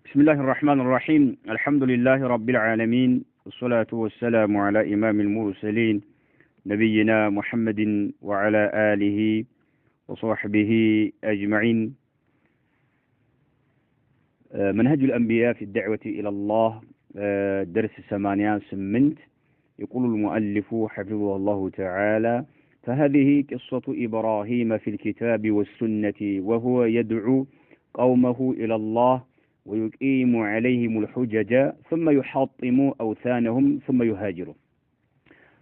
بسم الله الرحمن الرحيم الحمد لله رب العالمين والصلاة والسلام على إمام المرسلين نبينا محمد وعلى آله وصحبه أجمعين. منهج الأنبياء في الدعوة إلى الله درس 88 يقول المؤلف حفظه الله تعالى: فهذه قصة إبراهيم في الكتاب والسنة وهو يدعو قومه إلى الله ويقيم عليهم الحجج ثم يحطم أوثانهم ثم يهاجر.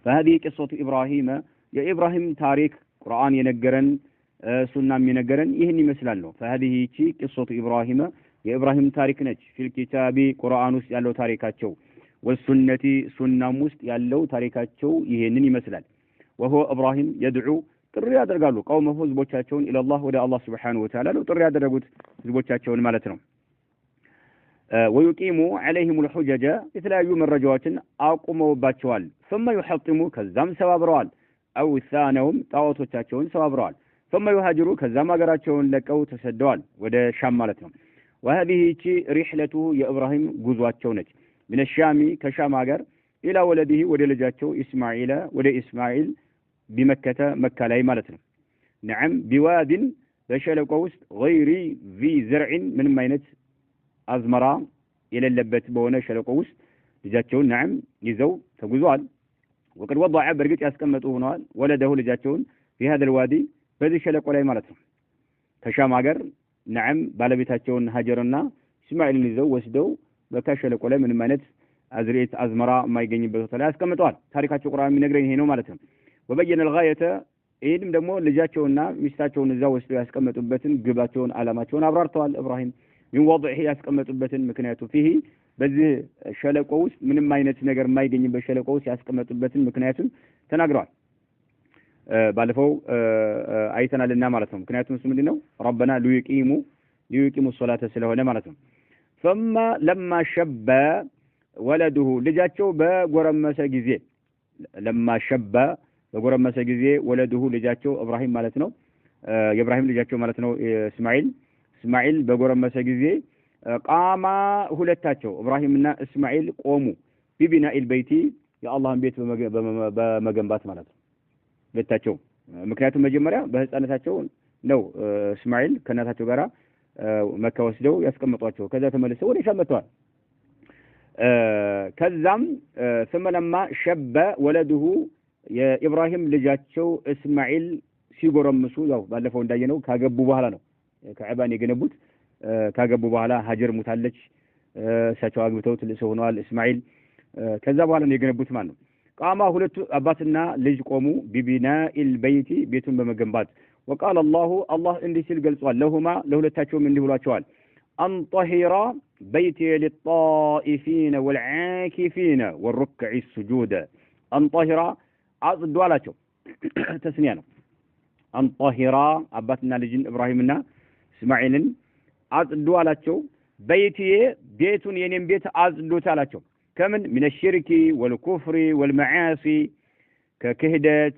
فهذه قصة إبراهيم، يا إبراهيم تاريخ قرآن ينقرن سنة ينقرن يهني مثلا. فهذه قصة إبراهيم، يا إبراهيم تاريخ نج في الكتاب قرآن يالو تاريخاتشو والسنة سنة مست يالو تاريخاتشو يهنني مثلا. وهو إبراهيم يدعو ጥሪ ያደርጋሉ قومه ህዝቦቻቸውን إلى الله ወደ አላህ Subhanahu Wa Ta'ala ጥሪ ያደረጉት ህዝቦቻቸውን ማለት ነው። ويقيم عليهم الحجج የተለያዩ መረጃዎችን አቁመውባቸዋል። ثم يحطم ከዛም ሰባብረዋል። أو ثانهم ጣዖቶቻቸውን ሰባብረዋል። ثم يهاجروا ከዛም ሀገራቸውን ለቀው ተሰደዋል ወደ ሻም ማለት ነው። وهذه رحلته የኢብራሂም ጉዟቸው ነች። من الشام ከሻም ሀገር إلى ولده ወደ ልጃቸው ኢስማኤል ወደ ኢስማኤል بمكة مكة ላይ ማለት ነው። نعم بواد በሸለቆ ውስጥ غير ذي زرع ምንም አይነት አዝመራ የሌለበት በሆነ ሸለቆ ውስጥ ልጃቸውን نعم ይዘው ተጉዘዋል። وقد وضع በርግጥ ያስቀመጡ ሆነዋል ወለደሁ ልጃቸውን في هذا الوادي በዚህ ሸለቆ ላይ ማለት ነው። ከሻም ሀገር نعم ባለቤታቸውን ሀጀርና ኢስማኤልን ይዘው ወስደው በከሸለቆ ላይ ምንም አይነት አዝሬት አዝመራ የማይገኝበት ቦታ ላይ ያስቀምጠዋል። ታሪካቸው ቁርአን የሚነግረን ይሄ ነው ማለት ነው። وبين الغاية ይህንም ደግሞ ልጃቸውና ሚስታቸውን እዛው ወስደው ያስቀመጡበትን ግባቸውን አላማቸውን አብራርተዋል። ኢብራሂም من وضعه ያስቀመጡበትን ምክንያቱ فيه በዚህ ሸለቆ ውስጥ ምንም አይነት ነገር የማይገኝበት ሸለቆ ውስጥ ያስቀመጡበትን ምክንያቱን ተናግረዋል። ባለፈው አይተናልና ማለት ነው። ምክንያቱም እሱ ምንድነው? ربنا ليقيموا الصلاة ስለሆነ ማለት ነው። ثم لما شب ولده ልጃቸው በጎረመሰ ጊዜ لما شب በጎረመሰ ጊዜ ወለዱሁ ልጃቸው ኢብራሂም ማለት ነው። የኢብራሂም ልጃቸው ማለት ነው እስማኤል በጎረመሰ ጊዜ ቃማ ሁለታቸው ኢብራሂምና እስማኤል ቆሙ ቢቢናኢል በይቲ የአላህን ቤት በመገንባት ማለት ነው ሁለታቸው። ምክንያቱም መጀመሪያ በህፃነታቸው ነው እስማኤል ከእናታቸው ጋራ መካ ወስደው ያስቀመጧቸው። ከዛ ተመልሰው ወደ ሻም መጥተዋል። ከዛም ثم لما شب ولده የኢብራሂም ልጃቸው እስማኤል ሲጎረምሱ ያው ባለፈው እንዳየነው ካገቡ በኋላ ነው ከዕባን የገነቡት። ካገቡ በኋላ ሀጀር ሙታለች። እሳቸው አግብተው ትልቅ ሰው ሆነዋል እስማኤል። ከዛ በኋላ ነው የገነቡት ማለት ነው። ቃማ ሁለቱ አባትና ልጅ ቆሙ ቢቢናኢል በይቲ ቤቱን በመገንባት وقال الله እንዲህ ሲል ገልጿል። ለሁማ ለሁለታቸውም እንዲህ ብሏቸዋል። አንጠሂራ በይቲ للطائفين والعاكفين والركع السجود አንጠሂራ አጽዱ አላቸው። ተስኒያ ነው። አንጠሂራ አባትና ልጅን ኢብራሂምና እስማኤልን አጽዱ አላቸው። በይቲዬ ቤቱን የኔን ቤት አጽዱት አላቸው። ከምን من الشرك والكفر والمعاصي ከክህደት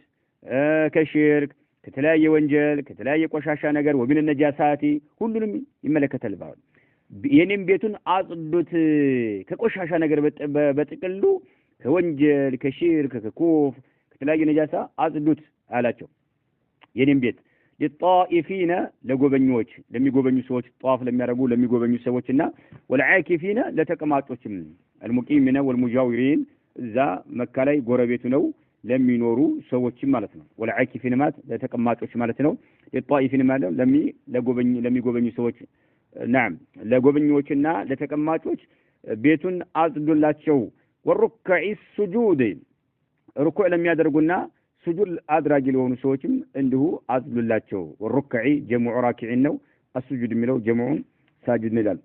ከሽርክ ከተለያየ ወንጀል ከተለያየ ቆሻሻ ነገር ومن النجاسات ሁሉንም ይመለከታል። ባል የኔን ቤቱን አጽዱት ከቆሻሻ ነገር በጥቅሉ ከወንጀል ከሽርክ ከኩፍ ከተለያየ ነጃሳ አጽዱት አላቸው። የኔን ቤት للطائفين ለጎበኞች ለሚጎበኙ ሰዎች ጧፍ ለሚያደርጉ ለሚጎበኙ ሰዎችና والعاكفين ለተቀማጮችም المقيمين والمجاورين እዛ መካ ላይ ጎረቤቱ ነው ለሚኖሩ ሰዎችም ማለት ነው። والعاكفين ማለት ለተቀማጮች ማለት ነው። للطائفين ማለት ለሚጎበኙ ሰዎች نعم ለጎበኞችና ለተቀማጮች ቤቱን አጽዱላቸው። والركع السجود ሩኩዕ ለሚያደርጉና ስጁድ አድራጊ ለሆኑ ሰዎችም እንዲሁ አጽዱላቸው። والركع جمع راكع ነው። السجود የሚለው جمع ሳጅድ ይላል።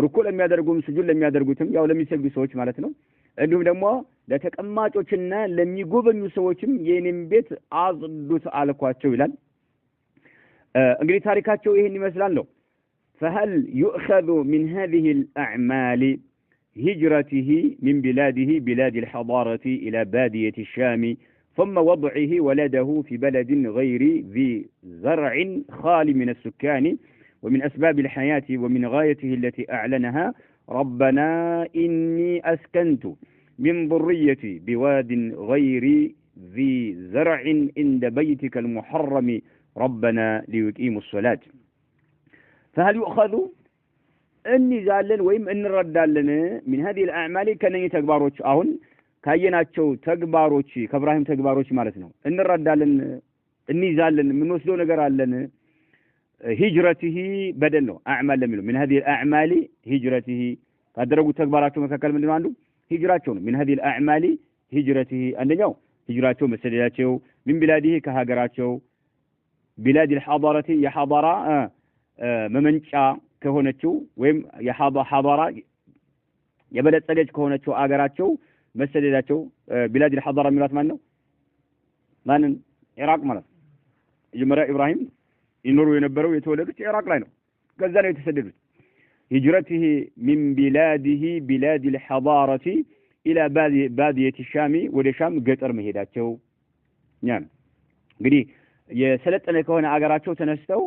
ሩኩዕ ለሚያደርጉም ስጁድ ለሚያደርጉትም ያው ለሚሰግዱ ሰዎች ማለት ነው። እንዲሁም ደግሞ ለተቀማጮችና ለሚጎበኙ ሰዎችም የኔን ቤት አጽዱት አልኳቸው ይላል። እንግዲህ ታሪካቸው ይሄን ይመስላል ነው። فهل يؤخذ من هذه الأعمال هجرته من بلاده بلاد الحضارة إلى بادية الشام ثم وضعه ولده في بلد غير ذي زرع خالي من السكان ومن أسباب الحياة ومن غايته التي أعلنها ربنا إني أسكنت من ذريتي بواد غير ذي زرع عند بيتك المحرم ربنا ليقيموا الصلاة فهل يؤخذ أني زالن ويم أن ردالن من هذه الأعمال كان يتكباروش أهون كايناتشو تكباروش كإبراهيم تكباروش مالتنا أن ردالن أني زالن من وسلو نقرالن هجرته بدنه أعمال لمنه من هذه الأعمال هجرته قدروا تكباراتهم ككل من عنده هجراتهم من هذه الأعمال هجرته أنجوا هجراته مسجداته من بلاده كهاجراته بلاد الحضارة يا حضارة ممنشا كهونتشو ويم يا حضارة يبلد صديق كهونتشو أجراته مسجداته بلاد الحضارة ميلاد منه من العراق مرة جمرة إبراهيم ينوروا ينبروا يتولدوا في العراق لينو كذا يتسددوا هجرته من بلاده بلاد الحضارة إلى بادية الشام والشام قطر مهداتشو نعم قدي يسلطنا كهونه አገራቸው ተነስተው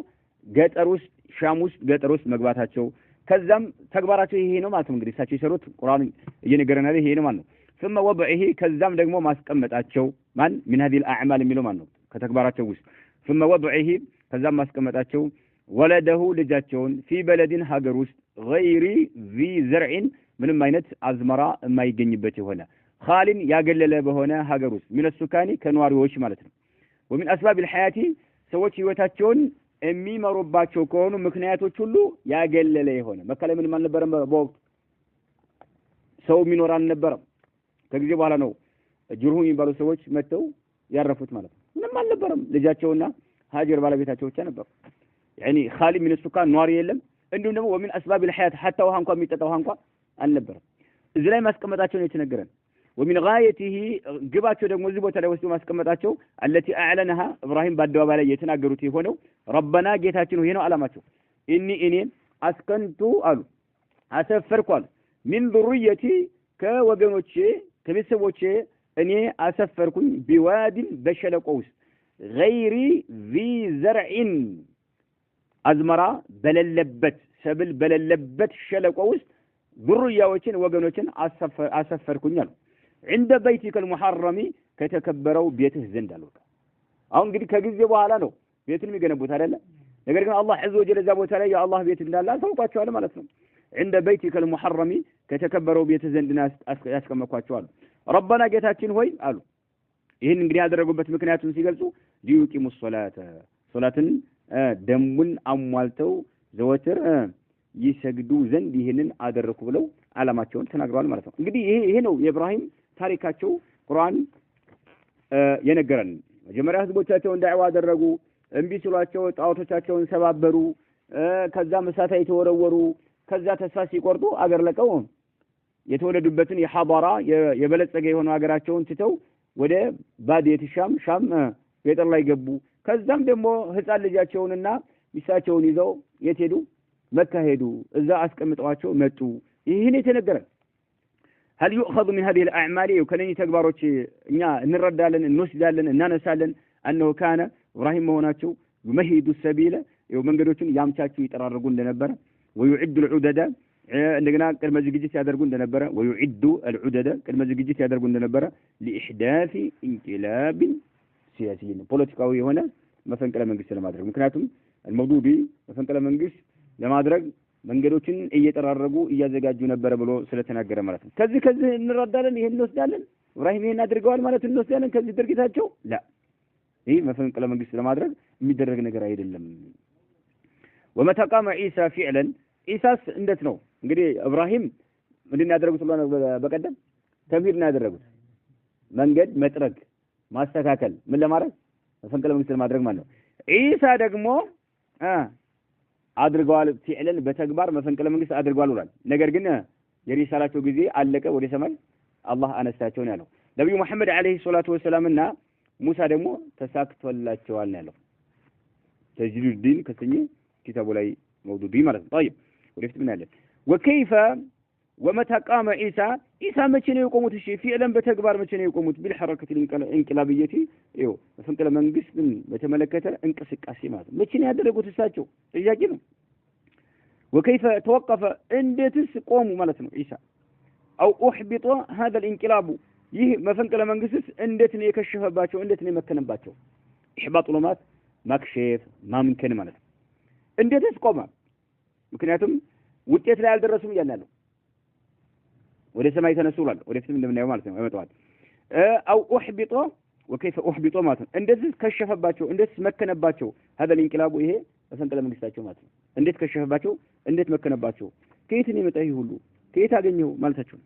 ገጠር ውስጥ ሻም ውስጥ ገጠር ውስጥ መግባታቸው ከዛም ተግባራቸው ይሄ ነው ማለት ነው እንግዲህ እሳቸው የሰሩት ቁርአን እየነገረን ያለው ይሄ ነው ማለት ነው ثم وضعه ከዛም ደግሞ ማስቀመጣቸው ማን من هذه الأعمال የሚለው ማለት ነው ከተግባራቸው ውስጥ ثم وضعه ከዛም ማስቀመጣቸው ወለደሁ ልጃቸውን في بلد ሀገር ውስጥ غير ذي زرع ምንም አይነት አዝመራ የማይገኝበት የሆነ خالን ያገለለ በሆነ ሀገር ውስጥ من السكان ከነዋሪዎች ማለት ነው ومن أسباب الحياة سوتش يوتاتشون أمي مرباتشو كونو مكنياتو تشلو يا جل لي هنا ما كلام من نبرم بوق سو من وران نبرم تجيب على نو جرهم يبالو سوتش متو يعرفوت مالك من ما نبرم لجاتشونا هاجر بالا بيتاتشو نبر يعني خالي من السكان نوار يلم إنه نمو ومن أسباب الحياة حتى وهم قام يتتوهم قام النبر إزاي ما سكمتاتشون يتنقرن ومن غايته جباتشو دغمو زبوتا لوسو ماسكمطاچو التي اعلنها ابراهيم بادوا ላይ የተናገሩት የሆነው ربنا ጌታችን ሆይ ነው አላማቸው እኔ አስከንቱ አሉ አሰፈርኳል من ذريتي ከወገኖቼ ከቤተሰቦቼ እኔ አሰፈርኩኝ بواد በሸለቆውስ غير ذي زرع አዝመራ በለለበት ሰብል በለለበት ሸለቆውስ ذرያዎችን ወገኖችን አሰፈርኩኝ አሉ عند بيتك المحرم كتكبروا بيته زند አልወጣ አሁን እንግዲህ ከጊዜ በኋላ ነው ቤቱን የሚገነቡት አይደለ ነገር ግን አላህ عز وجل ዘቦታ ላይ የአላህ ቤት እንዳለ ታውቃቸዋል ማለት ነው عند بيتك المحرم كتكبروا بيته ዘንድና ያስቀመጥኳቸዋል ربنا ጌታችን ሆይ አሉ ይሄን እንግዲህ ያደረጉበት ምክንያቱን ሲገልጹ ሊዩቂሙ ሶላትን ደሙን አሟልተው ዘወትር ይሰግዱ ዘንድ ይሄንን አደረኩ ብለው አላማቸውን ተናግረዋል ማለት ነው እንግዲህ ይሄ ነው የኢብራሂም ታሪካቸው ቁርአን የነገረን መጀመሪያ ህዝቦቻቸውን ዳዕዋ አደረጉ እንቢ ሲሏቸው ጣዖቶቻቸውን ሰባበሩ ከዛ መሳታ የተወረወሩ ከዛ ተስፋ ሲቆርጡ አገር ለቀው የተወለዱበትን የሐዳራ የበለጸገ የሆነ አገራቸውን ትተው ወደ ባዲየት ሻም ገጠር ላይ ገቡ ከዛም ደግሞ ህፃን ልጃቸውንና ሚስታቸውን ይዘው የት ሄዱ መካ ሄዱ እዛ አስቀምጠዋቸው መጡ ይሄን የተነገረን هل يؤخذ من هذه الأعمال وكلني تكباروች እኛ እንረዳለን እንወስዳለን እናነሳለን أنه كان إبراهيم መሆናቸው يمهد السبيل መንገዶችን ያምቻቹ ይጠራርጉ እንደነበረ ويعد العدد እንደገና ቅድመ ዝግጅት ያደርጉ እንደነበረ ويعد العدد ቅድመ ዝግጅት ያደርጉ እንደነበረ لإحداث انقلاب سياسي ፖለቲካዊ የሆነ መፈንቅለ መንግስት ለማድረግ ምክንያቱም الموضوع መፈንቅለ መንግስት ለማድረግ መንገዶችን እየጠራረጉ እያዘጋጁ ነበር ብሎ ስለተናገረ ማለት ነው ከዚህ እንረዳለን ይሄን እንወስዳለን ኢብራሂም ይሄን አድርገዋል ማለት እንወስዳለን ከዚህ ድርጊታቸው لا ይሄ መፈንቅለ መንግስት ለማድረግ የሚደረግ ነገር አይደለም ومتى قام عيسى فعلا عيسى እንዴት ነው እንግዲህ ኢብራሂም ምንድን ያደረጉት በቀደም ተምሂድ ነው ያደረጉት መንገድ መጥረግ ማስተካከል ምን ለማድረግ መፈንቅለ መንግስት ለማድረግ ማለት ነው عيسى ደግሞ አድርገዋል ፊዕለን በተግባር መፈንቅለ መንግስት አድርገዋል ይላል ነገር ግን የሪሳላቸው ጊዜ አለቀ ወደ ሰማይ አላህ አነሳቸው ነው ያለው ነብዩ መሐመድ አለይሂ ሰላቱ ወሰላምና ሙሳ ደግሞ ተሳክቶላቸዋል ነው ያለው ተጅዲድ ዲን ከሰኝ ኪታቡ ላይ موجود ማለት ነው طيب ወደፊት ምን አለ وكيف ومتى قام عيسى መቼ ነው የቆሙት እሺ ፊዕለን በተግባር መቼ ነው የቆሙት بالحركه الانقلابيه ይኸው መፈንቅለ መንግስትን በተመለከተ እንቅስቃሴ ማለት መቼ ነው ያደረጉት እሳቸው ጥያቄ ነው وكيف توقف اندتس قوموا مالتنا عيسى أو أحبط هذا الانقلاب يه مفنقل منقسس اندتني يكشفباتشو اندتني يمكنباتشو إحباط ظلمات مكشف ما ممكن مالت اندتس قوما ምክንያቱም ውጤት ላይ አልደረሱም እያልን ወደ ሰማይ ተነሱላል ወደፊትም እንደምናየው ማለት ነው ያመጣዋል أو أحبط وكيف أحبط ማለት ነው እንደዚህ ከሸፈባቸው እንደዚህ መከነባቸው هذا الانقلاب ይሄ መፈንቅለ መንግስታቸው ማለት ነው እንዴት ከሸፈባቸው እንዴት መከነባቸው ከየት ነው የመጣው ይሁሉ ከየት አገኘው ማለታቸው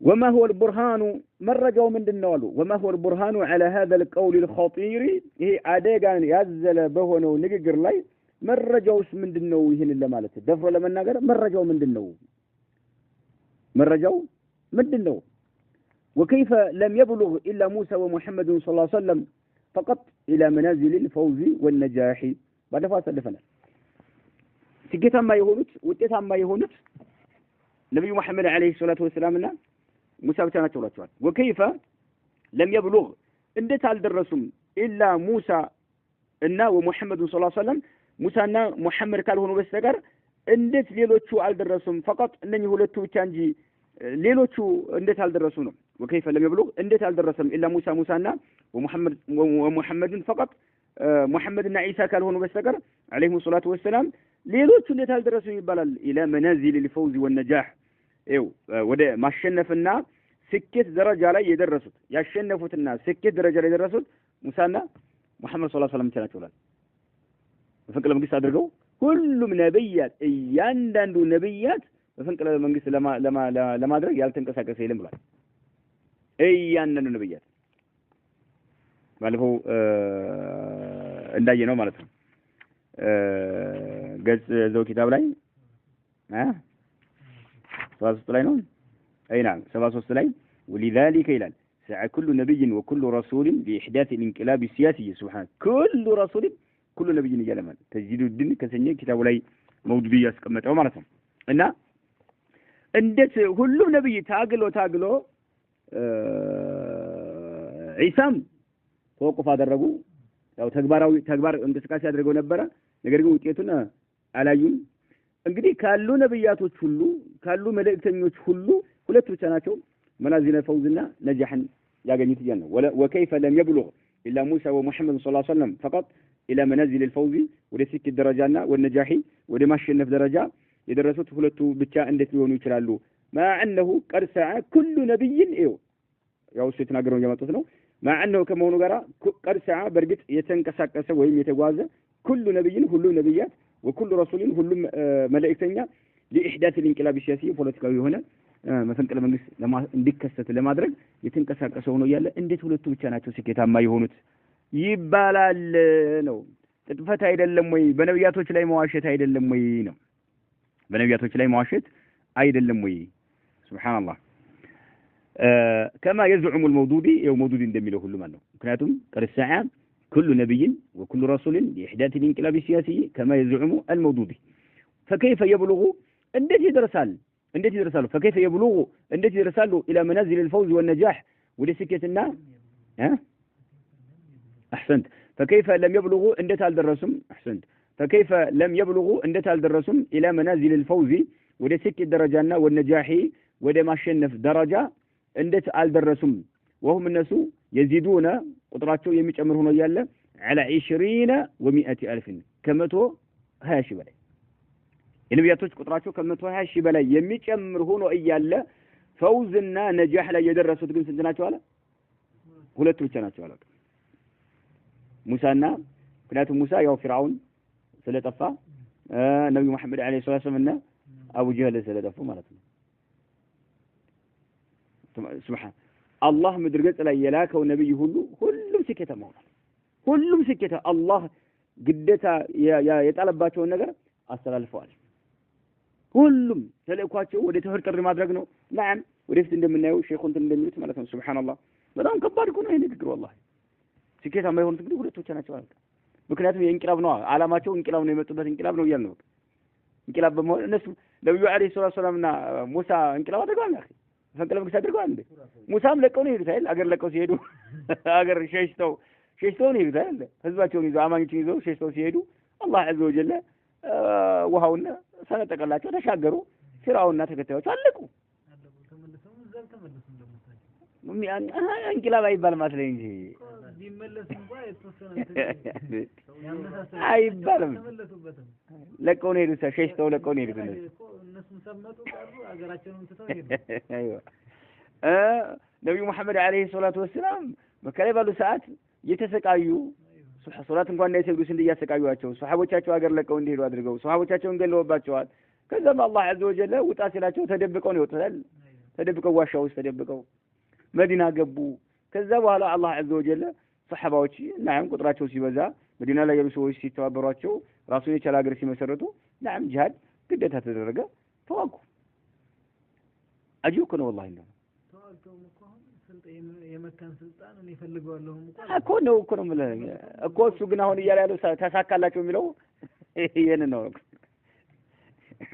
وما هو البرهان مرجوا من دنوالو وما هو البرهان على هذا القول الخطير هي ادغان يازل بهونو نغغر لاي مرجوس من دنو ይሄን ለማለት ደፍሮ ለመናገር مرجوا من دنو مرجوا من دنو وكيف لم يبلغ الا موسى ومحمد صلى الله عليه وسلم فقط الى منازل الفوز والنجاح بعد فاصلفنا سكيتما يهونت وጤታማ የሆኑት ነብዩ መሐመድ አለይሂ ሰላቱ ወሰላምና ሙሳ ብቻ ናቸው ብሏቸዋል وكيف لم يبلغ እንዴት አልደረሱም ኢላ ሙሳ እና ወሙሐመድ ሰለላሁ ዐለይሂ ወሰለም ሙሳና ሙሐመድ ካልሆኑ በስተቀር እንዴት ሌሎቹ አልደረሱም فقط እነኚህ ሁለቱ ብቻ እንጂ ሌሎቹ እንዴት አልደረሱ ነው وكيف لم يبلغ እንዴት አልደረሰም ኢላ ሙሳና ወሙሐመድ فقط ሙሐመድና ኢሳ ካልሆኑ በስተቀር አለይሂ ሰላቱ ወሰላም ሌሎቹ እንዴት አልደረሱም ይባላል الى منازل الفوز والنجاح ይው ወደ ማሸነፍና ስኬት ደረጃ ላይ የደረሱት ያሸነፉትና ስኬት ደረጃ ላይ የደረሱት ሙሳና ሙሐመድ ሰለላሁ ዐለይሂ ወሰለም ተናቸዋል በፈንቅለ መንግስት አድርገው ሁሉም ነብያት እያንዳንዱ ነብያት በፈንቅለ መንግስት ለማድረግ ያልተንቀሳቀሰ የለም ብሏል እያንዳንዱ ነብያት ባለፈው እንዳየነው ማለት ነው ገጽ ዘው ኪታብ ላይ 73 ላይ ነው አይና 73 ላይ ولذلك ይላል سعى كل نبي وكل رسول بإحداث الانقلاب السياسي سبحان كل رسول كل نبي يجلمال تجديد الدين ከሰኘ ኪታቡ ላይ መውዱድ ያስቀመጠው ማለት ነው እና እንዴት ሁሉም ነብይ ታግሎ ኢሳም ተወቁፍ አደረጉ ያው ተግባር እንቅስቃሴ አድርገው ነበር ነገር ግን ውጤቱን አላዩም እንግዲህ ካሉ ነብያቶች ሁሉ ካሉ መልእክተኞች ሁሉ ሁለት ብቻ ናቸው منازل فوزنا نجحا ያገኙት ይያል وكيف لم يبلغ الا موسى ومحمد صلى الله عليه وسلم فقط الى منازل الفوز ودسك الدرجانا والنجاح ወደ ማሸነፍ ደረጃ የደረሱት ሁለቱ ብቻ እንዴት ሊሆኑ ይችላሉ ما انه قد سعى كل نبي ያው እሱ የተናገረው ያመጡት ነው ما انه ከመሆኑ ጋራ قد سعى በርግጥ የተንቀሳቀሰ ወይም የተጓዘ كل نبي ሁሉ ነብያት وكل رسول ሁሉ መልእክተኛ لإحداث الانقلاب السياسي ፖለቲካዊ የሆነ መፈንቅለ መንግስት እንዲከሰት ለማድረግ የተንቀሳቀሰው ነው ያለ እንዴት ሁለቱ ብቻ ናቸው ስኬታማ የሆኑት ይባላል ነው ጥፋት አይደለም ወይ በነብያቶች ላይ መዋሸት አይደለም ወይ ነው በነብያቶች ላይ መዋሸት አይደለም ወይ ሱብሃንአላህ كما يزعم الموضوعي يوم موضوعي እንደሚለው ሁሉ ማለት ነው ምክንያቱም ቀርሰዓ كل نبي وكل رسول لإحداث الانقلاب السياسي كما يزعم الموضوعي فكيف يبلغ እንዴት ይደርሳሉ فكيف يبلغ እንዴት ይደርሳሉ الى منازل الفوز والنجاح ولسكتنا احسنت فكيف لم يبلغوا እንዴት አልደረሱም احسنت فكيف لم يبلغوا እንዴት አልደረሱም الى منازل الفوز ولسكت درجانا والنجاح ወደ ማሸነፍ ደረጃ እንዴት አልደረሱም وهم الناس يزيدون ቁጥራቸው የሚጨምር ሆኖ ያለ على 20 و100 الف ከመቶ 20 ሺህ በላይ የነብያቶች ቁጥራቸው ከ120 ሺህ በላይ የሚጨምር ሆኖ እያለ ፈውዝና ነጃህ ላይ የደረሱት ግን ስንት ናቸው አለ ሁለቱ ብቻ ናቸው አለ ሙሳና ምክንያቱም ሙሳ ያው ፍርዓውን ስለጠፋ ነብዩ መሐመድ አለይሂ ሰላም እና አቡ ጀህል ስለጠፉ ማለት ነው ሱብሃን አላህ ምድር ገጽ ላይ የላከው ነብይ ሁሉም ስኬታማ ሆኗል ሁሉም ስኬታ አላህ ግዴታ የጣለባቸው ነገር አስተላልፈዋል ሁሉም ተልእኳቸው ወደ ተህር ጥሪ ማድረግ ነው ናም ወደፊት እንደምናየው ሼኹን እንደሚሉት ማለት ነው ሱብሃንአላህ በጣም ከባድ እኮ ነው ይሄ ንግግር ወላሂ ስኬታማ የሆኑት እንግዲህ ሁለቶች ናቸው አለ ምክንያቱም የእንቅላብ ነው አላማቸው እንቅላብ ነው የመጡበት እንቅላብ ነው ይያል ነው እንቅላብ በመሆን እነሱ ነብዩ አለይሂ ሰላምና ሙሳ እንቅላብ አድርገዋል አኺ ፈንቅለ መንግስት አድርገዋል እንዴ ሙሳም ለቀው ነው ይሄዱት አይደል አገር ለቀው ሲሄዱ አገር ሸሽተው ነው ይሄዱት አይደል ህዝባቸውን ይዘው አማኞችን ይዘው ሸሽተው ሲሄዱ አላህ ዐዘ ወጀል ውሃውን ሰነጠቀላቸው ተሻገሩ ፊርዓውንና ተከታዮቹ አለቁ እንቅላብ አይባል ማስለኝ እንጂ ቢመለስ እንኳን የተወሰነ አይባልም ለቀው ነው ሄዱት ሸሽተው ለቀው ነው ሄዱት እነሱም ሰመጡ ቀሩ አገራቸውን ትተው ሄዱ አይዋ ነብዩ መሐመድ አለይሂ ሰላቱ ወሰለም መከላይ ባሉ ሰዓት የተሰቃዩ ሶላት እንኳን እንዳይሰግዱ ስንት ያሰቃዩዋቸው ሱሐቦቻቸው ሀገር ለቀው እንዲሄዱ አድርገው ሱሐቦቻቸውን ገለውባቸዋል ከዛም አላህ ዐዘ ወጀል ውጣ ሲላቸው ተደብቀው ነው ይወጣል ተደብቀው ዋሻው ውስጥ ተደብቀው መዲና ገቡ ከዛ በኋላ አላህ ዐዘ ወጀል ሱሐባዎች ናም ቁጥራቸው ሲበዛ መዲና ላይ ያሉ ሰዎች ሲተባበሯቸው ራሱን የቻለ ሀገር ሲመሰረቱ ናም ጂሃድ ግዴታ ተደረገ ተዋጉ አጂው ነው والله ነው ተዋጉ የመካን ስልጣን እኔ ፈልገዋለሁ እኮ ነው እኮ እሱ ግን አሁን እያለ ያለው ተሳካላቸው የሚለው ይሄን ነው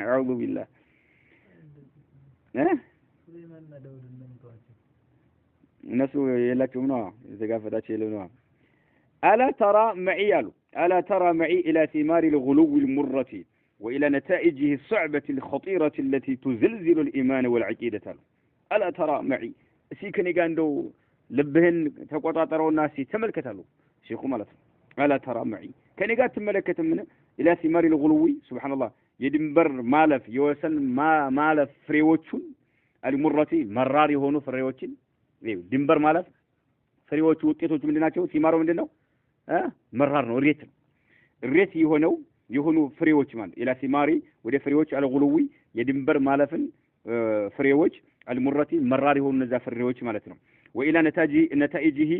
አዑዙ ቢላህ ሱለይማንና ዳውድ እንደምታዋቸው እነሱ የላቸውም ነው የተጋፈጣቸው የለው ነው ألا ترى معي ألا ترى معي إلى ثمار الغلو المرة وإلى نتائجه الصعبة الخطيرة التي تزلزل الإيمان والعقيدة ألا ترى معي سيكني قاندو لبهن تقوطاطروا الناس تملكتلو شيخو مالت ألا ترى معي كان قاعد تملكت منه إلى ثمار الغلو سبحان الله يدمبر مالف يوسن مالف فريوتشون المرة مرار يهونو فريوتشن دمبر مالف فريوتش ውጤቶች ምንድናቸው ሲማሩ ምንድነው መራር ነው ሬት የሆኑ ፍሬዎች ማለት ኢላ ሲማሪ ወደ ፍሬዎች አልጉሉዊ የድንበር ማለፍን ፍሬዎች አልሙረቲ መራር የሆኑ እነዛ ፍሬዎች ማለት ነው ወኢላ ነታኢጂሂ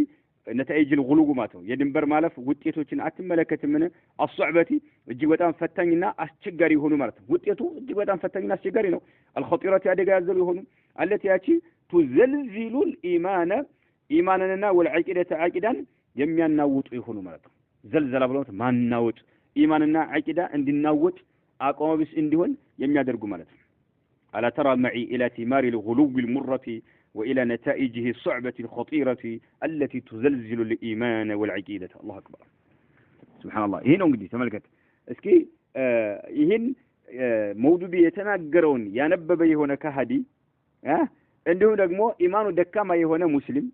ነታኢጅ الغلو ማለት ነው የድንበር ማለፍ ውጤቶችን አትመለከትምን አስዕበቲ እጅግ በጣም ፈታኝና አስቸጋሪ የሆኑ ማለት ነው ውጤቱ እጅግ በጣም ፈታኝና አስቸጋሪ ነው الخطيرة አደጋ ያዘሉ የሆኑ التي ያቺ تزلزل الإيمان ኢማንንና ወልዐቂደተ ዐቂዳን የሚያናውጡ ይሆኑ ማለት ነው ዘልዘላ ብለውት ማናውጥ ኢማንና ዐቂዳ እንዲናወጥ አቋምቢስ እንዲሆን የሚያደርጉ ማለት ነው ألا ترى معي إلى ثمار الغلو المرة وإلى نتائجه الصعبة الخطيرة التي تزلزل الإيمان والعقيدة الله أكبر سبحان الله هنا እንግዲህ ተመልከት እስኪ ይሄን መውዱድ የተናገረውን ያነበበ የሆነ ከሃዲ እንዲሁ ደግሞ ኢማኑ ደካማ የሆነ ሙስሊም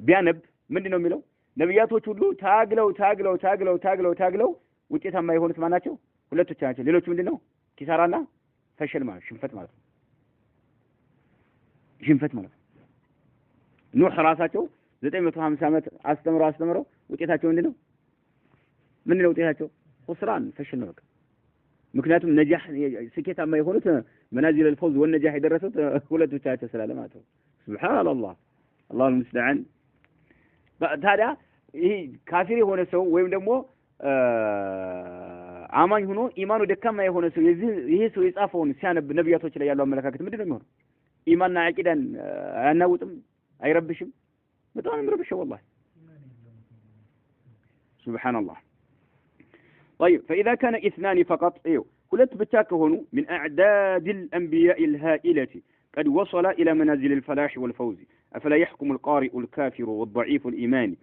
ቢያነብ ምንድነው የሚለው ነብያቶች ሁሉ ታግለው ውጤታማ የሆኑት ማናቸው ሁለቶች ናቸው ሌሎቹ ምንድነው ኪሳራና ፈሸል ማለት ሽንፈት ማለት ኑህ ራሳቸው 950 ዓመት አስተምረው ውጤታቸው ምንድነው ውጤታቸው ኹስራን ፈሸል ነው ምክንያቱም ነጃህ ስኬታማ የሆኑት መናዚል الفوز والنجاح የደረሱት ሁለቶች ናቸው ስላለ ማለት ነው ሱብሃንአላህ አላሁ المستعان ታዲያ ይሄ ካፊር የሆነ ሰው ወይም ደግሞ አማኝ ሆኖ ኢማኑ ደካማ የሆነ ሰው ይሄ ሰው የጻፈውን ሲያነብ ነብያቶች ላይ ያለው አመለካከት ምንድነው የሚሆነው ኢማንና አቂዳን አያናውጥም አይረብሽም በጣም ይረብሻል والله سبحان الله طيب فإذا كان اثنان فقط ሁለት ብቻ ከሆኑ من أعداد الأنبياء الهائلة قد وصل إلى منازل الفلاح والفوز أفلا يحكم القارئ الكافر والضعيف الإيمان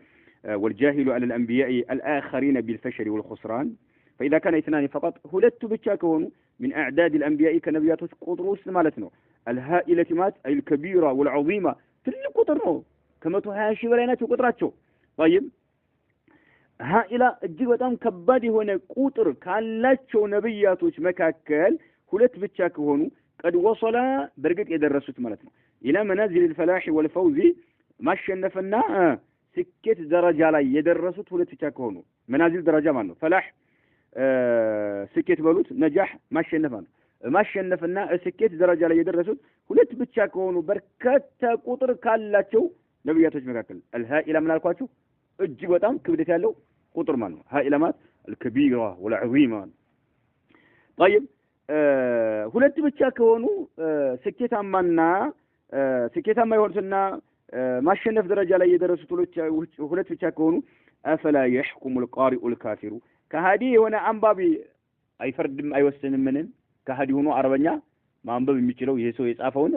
والجاهل على الأنبياء الآخرين بالفشل والخسران فإذا كان اثنان فقط ሁለት ብቻ ከሆኑ من أعداد الأنبياء كنبياتوች ቁጥሩ ውስጥ ማለት ነው الهائلة ማለት أي الكبيرة والعظيمة ትልቅ ቁጥር ነው ከ120 ሺህ በላይ ናቸው ቁጥራቸው طيب ሃኢላ እጅግ በጣም ከባድ የሆነ ቁጥር ካላቸው ነብያቶች መካከል ሁለት ብቻ ከሆኑ قد وصل በርግጥ የደረሱት ማለት ነው ኢላ መናዚል الفلاح والفوز ማሸነፍና ስኬት ደረጃ ላይ የደረሱት ሁለት ብቻ ከሆኑ መናዚል ደረጃ ማለት ነው ፈላህ ስኬት በሉት ነጃህ ማሸነፍና ስኬት ደረጃ ላይ የደረሱት ሁለት ብቻ ከሆኑ በርካታ ቁጥር ካላቸው ነብያቶች መካከል الهائلة ምን አልኳችሁ እጅግ በጣም ክብደት ያለው ቁጥር ማለት ነው ሃኢላ ማለት الكبيرة والعظيمة طيب ሁለት ብቻ ከሆኑ ስኬታማ የሆኑትና ማሸነፍ ደረጃ ላይ የደረሱት ሁለት ብቻ ከሆኑ أفلا يحكم القارئ الكافر ከሃዲ የሆነ አንባቢ አይፈርድም አይወስንም ምንም ከሃዲ ሆኖ አረበኛ ማንበብ የሚችለው ይሄ ሰው የጻፈውን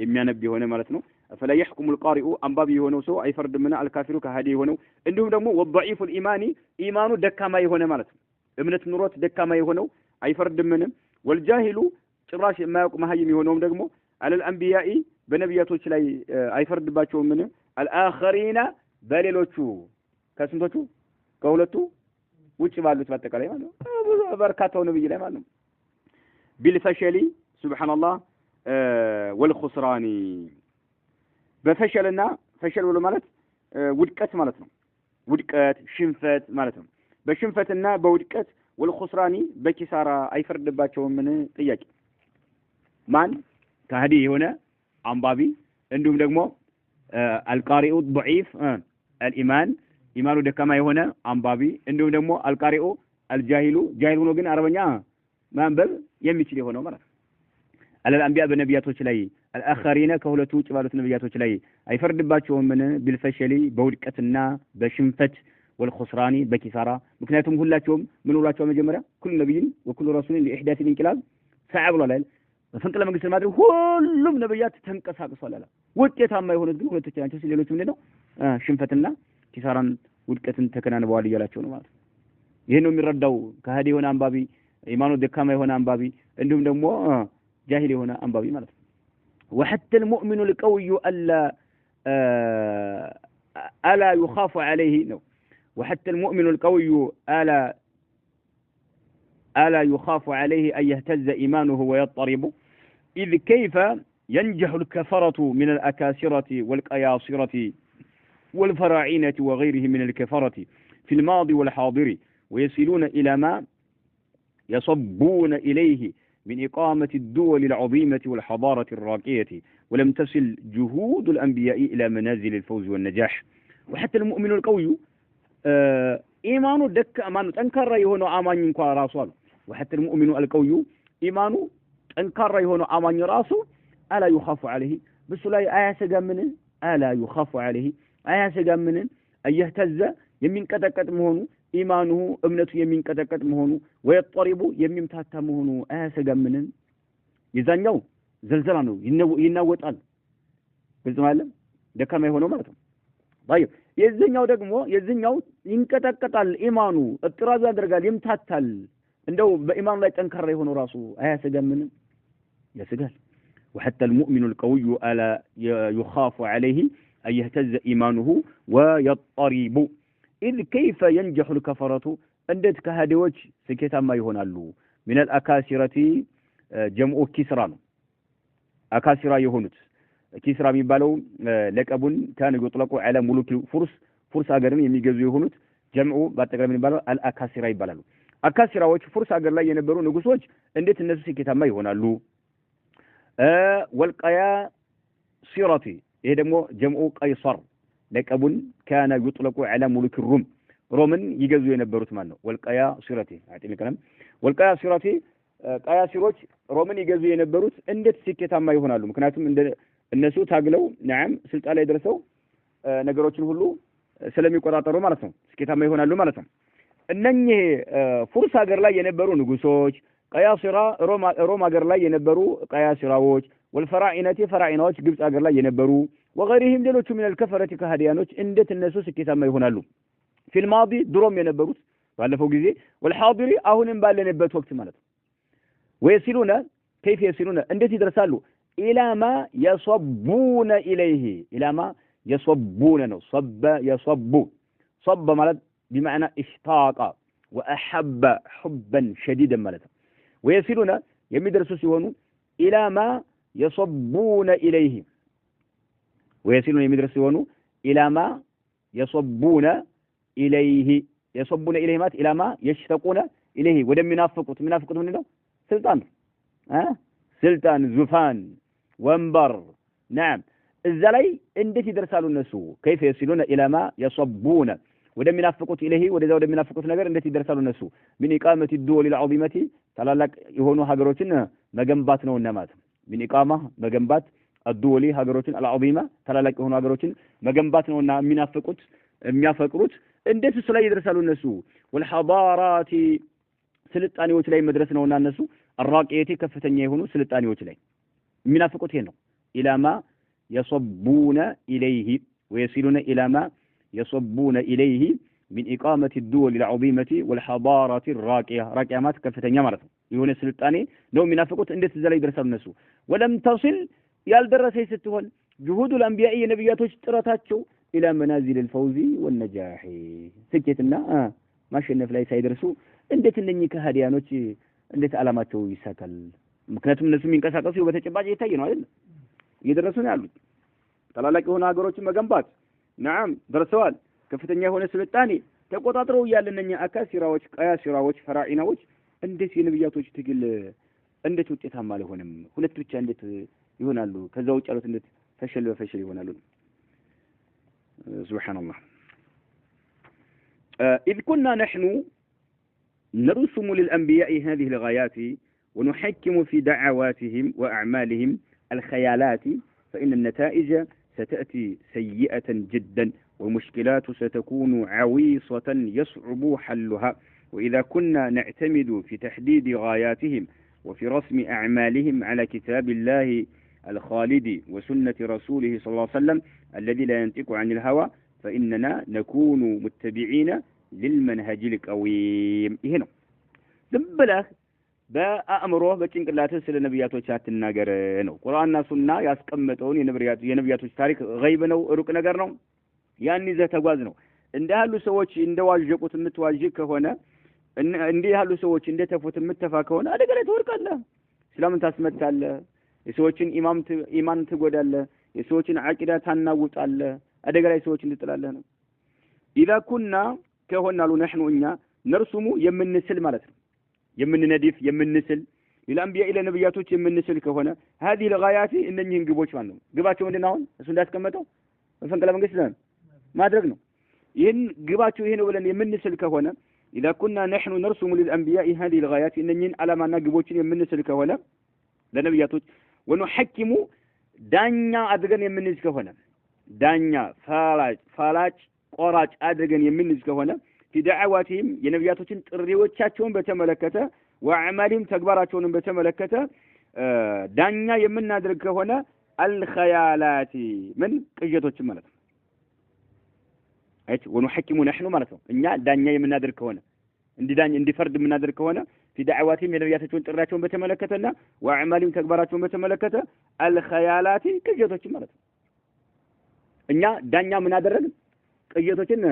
የሚያነብ የሆነ ማለት ነው فلا يحكم القارئ أنبابي هنا سو أي فرد من الكافر كهدي هنا عندهم دمو والضعيف الإيماني إيمانه دكا ما يهونه مالت ابنة نورات دكا ما يهونه أي فرد من والجاهل ጭራሽ የማያውቁ መሀይም የሆነውም ደግሞ አለል አንቢያኢ በነብያቶች ላይ አይፈርድባቸውም ምን አልአኸሪና በሌሎቹ ከስንቶቹ ከሁለቱ ውጭ ባሉት በአጠቃላይ ማለት ነው በርካታው ነብይ ላይ ማለት ነው ቢልፈሸሊ ሱብሃንአላህ ወልኹስራኒ በፈሸልና ፈሸል ብሎ ማለት ውድቀት ማለት ነው ውድቀት ሽንፈት ማለት ነው በሽንፈትና በውድቀት ወልኹስራኒ በኪሳራ አይፈርድባቸውም ምን ጥያቄ ማን ከሃዲ የሆነ አንባቢ እንዲሁም ደግሞ አልቃሪኡ ضعيف الإيمان ኢማኑ ደካማ የሆነ አንባቢ እንዲሁም ደግሞ አልቃሪኡ አልጃሂሉ ጃሂል ሆኖ ግን አረበኛ ማንበብ የሚችል የሆነው ማለት ነው አለል አንቢያ በነብያቶች ላይ አልአኸሪነ ከሁለቱ ውጭ ባሉት ነብያቶች ላይ አይፈርድባቸውም ምን ቢልፈሸሊ በውድቀትና በሽንፈት والخسراني بكسارة مكنياتهم كلهم من ولاቸው መጀመሪያ كل نبي وكل رسول لإحداث الانقلاب صعب ولا لا ፈንቅለ መንግስት ማድረግ ሁሉም ነብያት ተንቀሳቅሷል አለ ውጤታማ የሆኑት ግን ሁለቶች ናቸው ሌሎች ምንድነው ሽንፈትና ኪሳራን ውድቀትን ተከናንበዋል ይላቸው ነው ማለት ይሄ ነው የሚረዳው ከሃዲ የሆነ አንባቢ ኢማኑ ደካማ የሆነ አንባቢ እንዲሁም ደግሞ ጃሂል የሆነ አንባቢ ማለት ነው وحتى المؤمن القوي الا يخاف عليه ነው وحتى المؤمن القوي ألا يخاف عليه أن يهتز إيمانه ويضطرب إذ كيف ينجح الكفرة من الأكاسرة والقياصرة والفراعنة وغيرهم من الكفرة في الماضي والحاضر ويصلون إلى ما يصبون إليه من إقامة الدول العظيمة والحضارة الراقية ولم تصل جهود الأنبياء إلى منازل الفوز والنجاح وحتى المؤمن القوي إيمانه دك أمانه تنكر يهونه آمان ينكو راسه وحتى المؤمن القوي إيمانه تنكر يهونه آمان راسه ألا يخاف عليه بس لا آياسق منه ألا يخاف عليه آياسق منه أن يهتز يمين كتكت مهونه إيمانه أمنته يمين كتكت مهونه ويضطرب يمين تاتا مهونه آياسق منه يزانيو زلزلانو ينوت أل بالزمالة ده كما يهونه مرتهم طيب የዚህኛው ደግሞ የዚህኛው ይንቀጠቀጣል ኢማኑ እጥራዝ ያደርጋል ይምታታል እንደው በኢማኑ ላይ ጠንካራ የሆነው ራሱ አያሰጋምን ያሰጋል وحتى المؤمن القوي الا يخاف عليه ان يهتز ايمانه ويضطرب اذ كيف ينجح الكفرة እንዴት ከሃዲዎች ስኬታማ ይሆናሉ من الاكاسرة جمع كسرى ነው አካሲራ የሆኑት ኪስራ የሚባለው ለቀቡን ካን ይطلقوا على ملوك ፉርስ ሀገርን የሚገዙ የሆኑት ጀምዑ በአጠቃላይ ምን ይባላል አልአካሲራ ይባላሉ አካሲራዎች ፉርስ ሀገር ላይ የነበሩ ንጉሶች እንዴት እነሱ ስኬታማ ይሆናሉ ወልቀያ ሲራቲ ይሄ ደግሞ ጀምዑ ቀይሰር ለቀቡን ካን ይطلقوا على ملوك الروم ሮምን ይገዙ የነበሩት ማለት ነው ወልቀያ ሲራቲ አጥሚ ከለም ወልቀያ ሲራቲ ቀያሲሮች ሮምን ይገዙ የነበሩት እንዴት ስኬታማ ይሆናሉ ምክንያቱም እነሱ ታግለው ነዓም ስልጣን ላይ ደርሰው ነገሮችን ሁሉ ስለሚቆጣጠሩ ማለት ነው ስኬታማ ይሆናሉ ማለት ነው እነኚህ ፉርስ ሀገር ላይ የነበሩ ንጉሶች ቀያሲራ ሮም ሀገር ላይ የነበሩ ቀያሲራዎች ወልፈራኢነቲ ፈራኢናዎች ግብጽ ሀገር ላይ የነበሩ ወغيرهم ሌሎቹ من الكفرة ከሃዲያኖች እንዴት እነሱ ስኬታማ ይሆናሉ في الماضي ድሮም የነበሩት ባለፈው ጊዜ والحاضر አሁንም ባለንበት ወቅት ማለት ነው ويصلون كيف يصلون እንዴት ይደርሳሉ إلى ما يصبون إليه إلى ما يصبون ነው صب يصب صب ማለት بمعنى اشتاق وأحب حبا شديدا ማለት ነው ويصلون የሚደርሱ ሲሆኑ إلى ما يصبون إليه ويصلون የሚደርሱ ሲሆኑ إلى ما يصبون إليه يصبون إليه ማለት إلى ما يشتاقون إليه ወደሚናፍቁት ምንድነው ስልጣን ዙፋን ወንበር نعم እዛ ላይ እንዴት ይደርሳሉ እነሱ كيف يصلون الى ما يصبون ወደሚናፍቁት ኢለሂ ወደሚናፍቁት ነገር እንዴት ይደርሳሉ እነሱ من اقامه الدول العظيمه ታላላቅ የሆኑ ሀገሮችን መገንባት ነውና ማለት من اقامه መገንባት الدول ሀገሮችን العظيمه ታላላቅ የሆኑ ሀገሮችን መገንባት ነውና የሚያፈቅሩት እንዴት እሱ ላይ ይደርሳሉ እነሱ والحضارات ስልጣኔዎች ላይ መድረስ ነውና እነሱ الراقيه ከፍተኛ የሆኑ ስልጣኔዎች ላይ የሚናፍቁት ይሄ ነው ኢላማ يصبون إليه ويصلون إلى ما يصبون إليه من إقامة الدول العظيمة والحضارة الراقية راقية كفتنيا مرة يهون السلطاني لو منافقوت اندت زلا يدرسوا الناس ولم تصل يالدرسي ستهون جهود الأنبياء نبياتوች ጥረታቸው إلى منازل الفوز والنجاح سكتنا ما شنف ላይ ሳይደርሱ እንዴት እነኚህ ከሃዲያኖች እንዴት አላማቸው ይሳካል ምክንያቱም እነሱ የሚንቀሳቀሱ በተጨባጭ ይታይ ነው አይደል እየደረሱ ነው ያሉት ታላላቅ የሆኑ ሀገሮችን መገንባት نعم ደርሰዋል ከፍተኛ የሆነ ስልጣኔ ተቆጣጥረው ያለነኛ አካሲራዎች ቀያሲራዎች ፈራኢናዎች እንዴት የነብያቶች ትግል እንዴት ውጤታማ አልሆነም ሁለት ብቻ እንዴት ይሆናሉ ከዛው ውጭ ያሉት እንዴት ፈሽል ይሆናሉ سبحان الله إذ كنا نحن نرسم للأنبياء هذه الغايات ونحكم في دعواتهم وأعمالهم الخيالات فإن النتائج ستأتي سيئة جدا والمشكلات ستكون عويصة يصعب حلها وإذا كنا نعتمد في تحديد غاياتهم وفي رسم أعمالهم على كتاب الله الخالد وسنة رسوله صلى الله عليه وسلم الذي لا ينطق عن الهوى فإننا نكون متبعين للمنهج القويم هنا دبله በአእምሮህ በጭንቅላትህ ስለ ነብያቶች አትናገር ነው ቁርአንና ሱና ያስቀመጠውን የነብያቶች ታሪክ ገይብ ነው ሩቅ ነገር ነው ያን ይዘህ ተጓዝ ነው እንደ ያሉ ሰዎች እንደዋጀቁት የምትዋጅቅ ከሆነ እንደ ያሉ ሰዎች እንደተፉት የምትተፋ ከሆነ አደጋ ላይ ትወርቃለህ እስላምን ታስመታለህ የሰዎችን ኢማን ትጎዳለህ የሰዎችን አቂዳ ታናውጣለህ አደጋ ላይ ሰዎች እንድጥላለህ ነው إذا كنا كهونالو نحن እኛ ነርሱሙ የምንስል ማለት ነው የምንነዲፍ የምንስል ለአንቢያ ኢለ ነብያቶች የምንስል ከሆነ هذه الغايات እነኚህን ግቦች ማለት ነው ግባቸው ምንድነው እሱ እንዳስቀመጠው በፈንቅለ መንግስት ማድረግ ነው ይሄን ግባቸው ይሄ ነው ብለን የምንስል ከሆነ إذا كنا نحن نرسم للأنبياء هذه الغايات እነኚህን ዓላማና ግቦችን የምንስል ከሆነ ለነብያቶች ونحكم ዳኛ አድርገን የምንይዝ ከሆነ ዳኛ ፋላጭ ቆራጭ አድርገን የምንይዝ ከሆነ في دعواتهم የነብያቶችን ጥሪዎቻቸውን በተመለከተ ወአዕማሊም ተግባራቸውን በተመለከተ ዳኛ የምናደርግ ከሆነ الخيالات ምን ቅዠቶች ማለት ነው አይት ونحكم نحن ማለት ነው እኛ ዳኛ የምናደርግ ከሆነ እንዲፈርድ የምናደርግ ከሆነ في دعواتهم የነብያቶችን ጥሪያቸውን በተመለከተና ወአዕማሊም ተግባራቸውን በተመለከተ الخيالات ቅዠቶች ማለት ነው እኛ ዳኛ ምን አደረግን ቅዠቶችን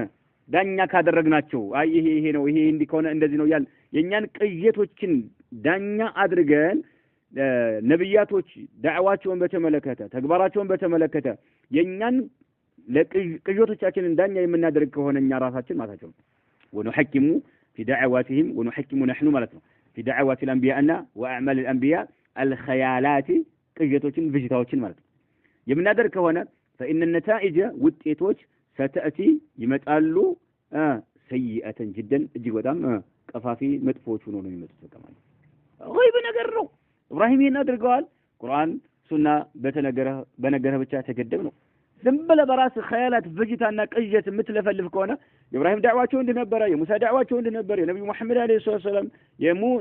ዳኛ ካደረግናቸው አይ ይሄ ነው ይሄ እንዲኮነ እንደዚህ ነው ያል የኛን ቅዠቶችን ዳኛ አድርገን ነብያቶች ዳዕዋቸውን በተመለከተ ተግባራቸውን በተመለከተ የኛን ለቅዠቶቻችንን ዳኛ የምናደርግ ከሆነ እኛ ራሳችን ማታቸው ونحكم في دعواتهم ونحكم نحن ማለት ነው في دعوات الانبياء واعمال الانبياء الخيالات ቅዠቶችን ቪዥታዎችን ማለት ነው የምናደርግ ከሆነ فإن النتائج ውጤቶች ستأتي ይመጣሉ سيئة جدا እጅግ በጣም ቀፋፊ መጥፎች ሆኖ ነው የሚመጡት ማለት ገይብ ነገር ነው ኢብራሂም ይሄን አድርገዋል ቁርአን ሱና በነገረ ብቻ ተገደብ ነው ዝም ብለህ በራስ ኸያላት ፍጅታና ቅዠት የምትለፈልፍ ከሆነ ኢብራሂም ዳዕዋቸው እንደነበረ የሙሳ ዳዕዋቸው እንደነበረ የነብዩ መሐመድ አለይሂ ሰላም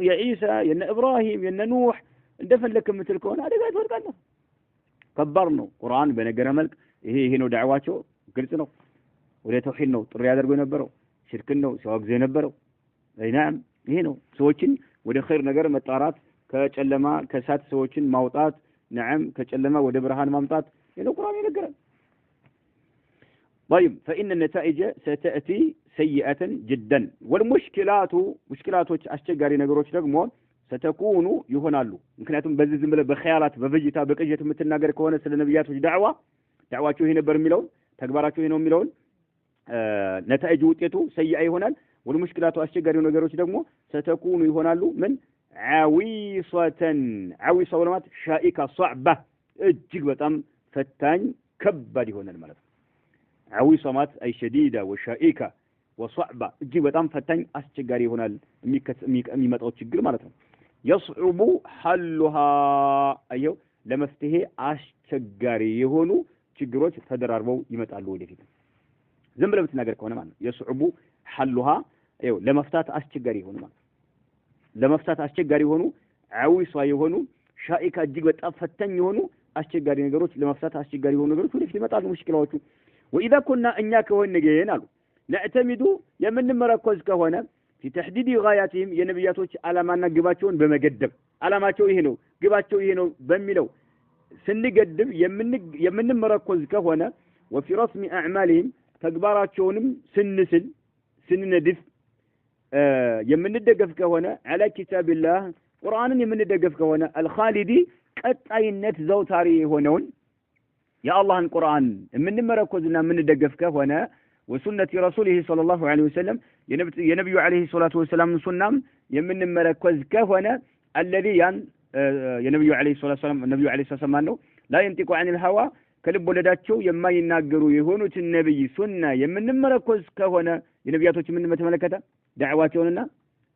የኢሳ የነ ኢብራሂም የነ ኑህ እንደፈለክ የምትል ከሆነ አደጋ ትወርቃለህ ከባድ ነው ቁርአን በነገረ መልክ ይሄ ነው ዳዕዋቸው ግልጽ ነው ወደ ተውሂድ ነው ጥሪ ያደርጉ የነበረው ሽርክን ነው ሲዋግዙ የነበረው አይናም ይሄ ነው ሰዎችን ወደ ኸይር ነገር መጣራት ከጨለማ ከሳት ሰዎችን ማውጣት ነዓም ከጨለማ ወደ ብርሃን ማምጣት ይሄ ቁርአን ይነገራል طيب فإن النتائج ستأتي سيئة جدا والمشكلات አስቸጋሪ ነገሮች ደግሞ ستكون ይሆናሉ ምክንያቱም በዚህ ዝም ብለ በኸያላት በፍጅታ በቅዠት የምትናገር ከሆነ ስለ ነብያቶች ዳዕዋቸው ይሄ ነበር የሚለው ተግባራቸው ይሄ ነው የሚለው ነታይጅ ውጤቱ ሰይአ ይሆናል والمشكلات አስቸጋሪ ነገሮች ደግሞ ستكون ይሆናሉ ምን عويصة ወለማት ሻኢካ صعبة እጅግ በጣም ፈታኝ ከባድ ይሆናል ማለት ነው عويصة ማለት أي شديدة وشائكة وصعبة እጅግ በጣም ፈታኝ አስቸጋሪ ይሆናል የሚመጣው ችግር ማለት ነው يصعب حلها አየው ለመፍትሄ አስቸጋሪ የሆኑ ችግሮች ተደራርበው ይመጣሉ ወደፊት ዝም ብለህ ብትናገር ከሆነ ማለት ነው يصعب حلها አየው ለመፍታት አስቸጋሪ ይሆኑ ማለት ለመፍታት አስቸጋሪ የሆኑ عويصة የሆኑ ሻኢካ እጅግ በጣም ፈታኝ የሆኑ አስቸጋሪ ነገሮች ለመፍታት አስቸጋሪ የሆኑ ነገሮች ወደፊት ይመጣሉ ሙሽኪላዎቹ وإذا كنا እኛ ከሆነ ገየን አሉ نعتمد የምንመረኮዝ ከሆነ في تحديد غاياتهم የነብያቶች ዓላማና ግባቸውን በመገደብ ዓላማቸው ይሄ ነው ግባቸው ይሄ ነው በሚለው ስንገድብ የምንመረኮዝ ከሆነ وفي رسم أعمالهم ተግባራቸውንም ስንነድፍ የምንደገፍ ከሆነ على كتاب الله ቁርአንን የምንደገፍ ከሆነ الخالدي ቀጣይነት ዘውታሪ የሆነውን የአላህን ቁርአን የምንመረኮዝና የምንደገፍ ከሆነ وسنة رسوله صلى الله عليه وسلم የነብዩ عليه الصلاة والسلام ሱናም የምንመረኮዝ ከሆነ الذي የነብዩ عليه الصلاة والسلام ነብዩ عليه الصلاة والسلام ነው لا ينطق عن الهوى ከልብ ወለዳቸው የማይናገሩ የሆኑት ነብይ ሱና የምንመረኮዝ ከሆነ የነብያቶች ምን በተመለከተ ዳዕዋቸውንና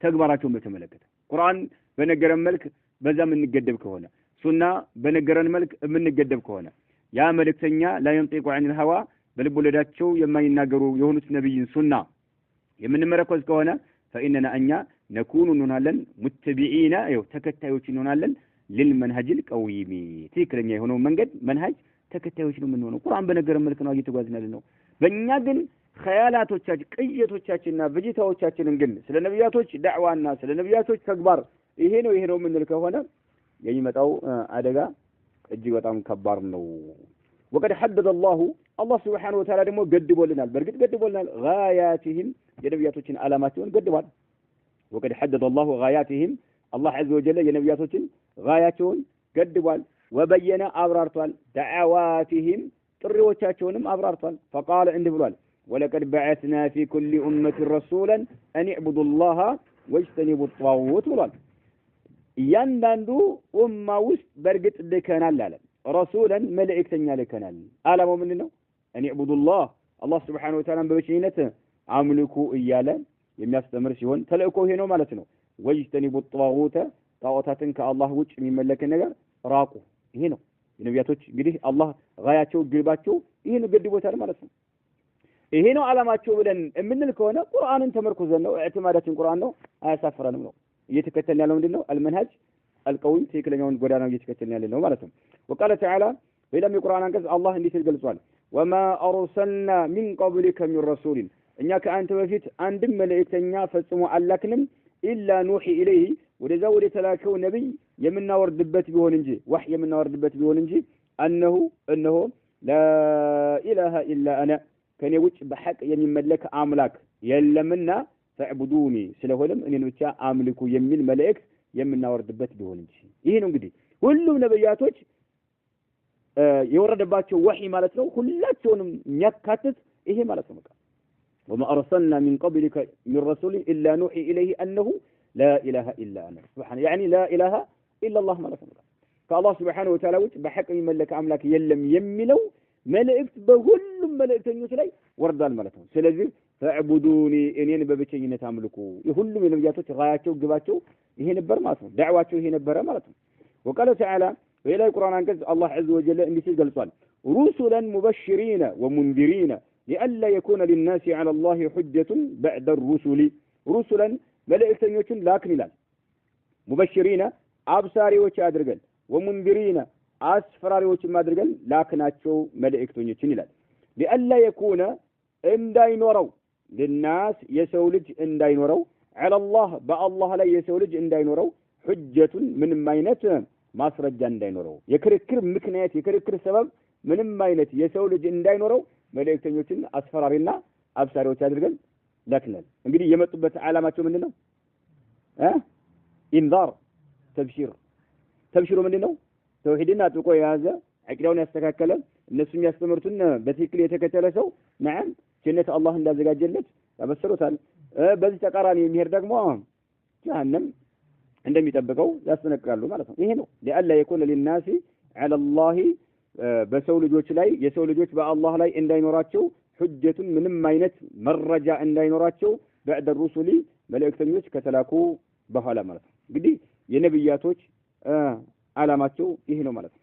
ተግባራቸውን በተመለከተ ቁርአን በነገረን መልክ በዛ የምንገደብ ከሆነ ሱና በነገረን መልክ የምንገደብ ከሆነ ያ መልእክተኛ لا ينطق عن الهوى በልብ ወለዳቸው የማይናገሩ የሆኑት ነብይን ሱና የምንመረኮዝ ከሆነ فإننا እኛ نكون እንሆናለን متبعين ተከታዮች እንሆናለን للمنهج القويم ትክክለኛ የሆነው መንገድ መንሃጅ ተከታዮች ነው የምንሆነው ቁርአን በነገረን መልክ ነው እየተጓዝን ነው በእኛ ግን ኸያላቶቻችን ቅየቶቻችንና በጂታዎቻችንን ግን ስለ ነብያቶች ዳዕዋና ስለ ነብያቶች ተግባር ይሄ ነው የምንል ከሆነ የሚመጣው አደጋ እጅግ በጣም ከባድ ነው وقد حدد الله سبحانه وتعالى ደግሞ ገድቦልናል በርግጥ ገድቦልናል غاياتهم የነብያቶችን ዓላማቸውን ገድቧል وقد حدد الله غاياتهم الله عز وجل የነብያቶችን غاياتቸውን ገድቧል وبين አብራርቷል دعواتهم ጥሪዎቻቸውንም አብራርቷል فقال እንዲህ ብሏል ولقد بعثنا في كل أمة رسولا أن اعبدوا الله واجتنبوا الطاغوت ብሏል እያንዳንዱ ኡማ ውስጥ በርግጥ ልከናል አለ ረሱላን መልእክተኛ ልከናል ዓላማው ምንድነው أن اعبدوا الله سبحانه وتعالى በብቸኝነት አምልኩ እያለ የሚያስተምር ሲሆን ተልእኮ ይሄ ነው ማለት ነው واجتنبوا الطاغوت ጣዖታትን ከአላህ ውጭ የሚመለክ ነገር ራቁ ይሄ ነው የነብያቶች እንግዲህ አላህ ጋያቸው ግባቸው ይሄን ገድቦታል ማለት ነው ይሄ ነው ዓላማቸው ብለን እምንል ከሆነ ቁርአንን ተመርኩዘን ነው እዕትማዳችን ቁርአን ነው አያሳፍረንም ነው እየተከተልን ያለው ምንድነው المنهج القوي ትክክለኛውን ጎዳና እየተከተልን ያለው ማለት ነው وقال تعالى በሌላም የቁርአን አንቀጽ አላህ እንዲህ ሲል ገልጿል وما أرسلنا من قبلك من رسول እኛ ከአንተ በፊት አንድም መልእክተኛ ፈጽሞ አላክንም إلا نوحي إليه ወደዛ ወደ ተላከው ነብይ የምናወርድበት ቢሆን እንጂ ወህ የምናወርድበት ቢሆን እንጂ እነሆ لا إله إلا أنا ከኔ ውጭ በሐቅ የሚመለክ አምላክ የለምና فاعبدوني ስለሆነም እኔን ብቻ አምልኩ የሚል መልእክት የምናወርድበት ቢሆን እንጂ ይሄ ነው እንግዲህ ሁሉም ነብያቶች የወረደባቸው ወህይ ማለት ነው ሁላቸውንም የሚያካትት ይሄ ማለት ነው وما أرسلنا من قبلك من رسول إلا نوحي إليه أنه لا إله إلا أنا سبحانه يعني لا إله إلا الله ማለት ነው ከአላህ Subhanahu Wa Ta'ala ውጭ በሐቅ የሚመለክ አምላክ የለም የሚለው መልእክት በሁሉም መልእክተኞች ላይ ወርዷል ማለት ነው ስለዚህ فاعبدوني እኔን በብቸኝነት አምልኩ የሁሉም የነብያቶች ጋያቸው ግባቸው ይሄ ነበር ማለት ነው ዳዕዋቸው ይሄ ነበር ማለት ነው وقال تعالى በሌላ የቁርአን አንቀጽ አላህ عز وجل እንዲህ ሲል ገልጿል رسلا مبشرين ومنذرين لئلا يكون للناس على الله حجة بعد الرسل رسلا መልእክተኞችን ላክን ይላል مبشرين አብሳሪዎች አድርገን ومنذرين አስፈራሪዎችን አድርገን ላክናቸው መልእክተኞችን ይላል لئلا يكون እንዳይኖረው للناس የሰው ልጅ እንዳይኖረው على الله በአላህ ላይ የሰው ልጅ እንዳይኖረው حجة ምንም አይነት ማስረጃ እንዳይኖረው የክርክር ምክንያት የክርክር ሰበብ ምንም አይነት የሰው ልጅ እንዳይኖረው መልእክተኞችን አስፈራሪና አብሳሪዎች አድርገን ላክናል እንግዲህ የመጡበት ዓላማቸው ምንድነው ኢንዛር ተብሺሩ ምንድነው ተውሂድን አጥብቆ የያዘ አቂዳውን ያስተካከለ እነሱ የሚያስተምሩትን በትክክል የተከተለ ሰው ነዓም ጀነት አላህ እንዳዘጋጀለት ያበሰሩታል በዚህ ተቃራኒ የሚሄድ ደግሞ ጀሃነም እንደሚጠብቀው ያስጠነቅቃሉ ማለት ነው ይሄ ነው ለአላ يكون للناس على الله በሰው ልጆች ላይ የሰው ልጆች በአላህ ላይ እንዳይኖራቸው ሁጀቱን ምንም አይነት መረጃ እንዳይኖራቸው بعد الرسل መልእክተኞች ከተላኩ በኋላ ማለት ነው እንግዲህ የነብያቶች ዓላማቸው ይሄ ነው ማለት ነው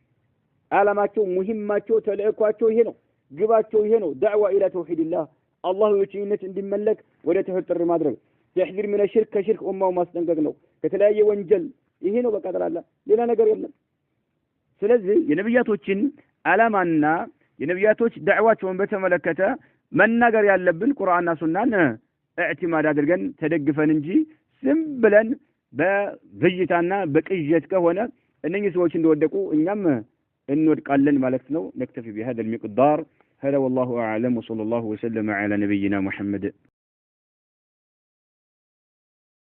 ዓላማቸው ሙሂማቸው ተልእኳቸው ይሄ ነው ግባቸው ይሄ ነው ዳዕዋ ኢላ ተውሂድላህ አላህ ብቸኝነት እንዲመለክ ወደ ተውሂድ ጥሪ ማድረግ ተሕዚር من الشرك ከሽርክ ኡማው ማስጠንቀቅ ነው ከተለያየ ወንጀል ይሄ ነው በቃ ተላላ ሌላ ነገር የለም ስለዚህ የነብያቶችን ዓላማና የነብያቶች ዳዕዋቸውን በተመለከተ መናገር ያለብን ቁርአንና ሱናን اعتماد አድርገን ተደግፈን እንጂ ዝም ብለን በብይታና በቅዠት ከሆነ እነኚህ ሰዎች እንደወደቁ እኛም እንወድቃለን ማለት ነው። نكتفي بهذا المقدار. هذا والله أعلم وصلى الله وسلم على نبينا محمد.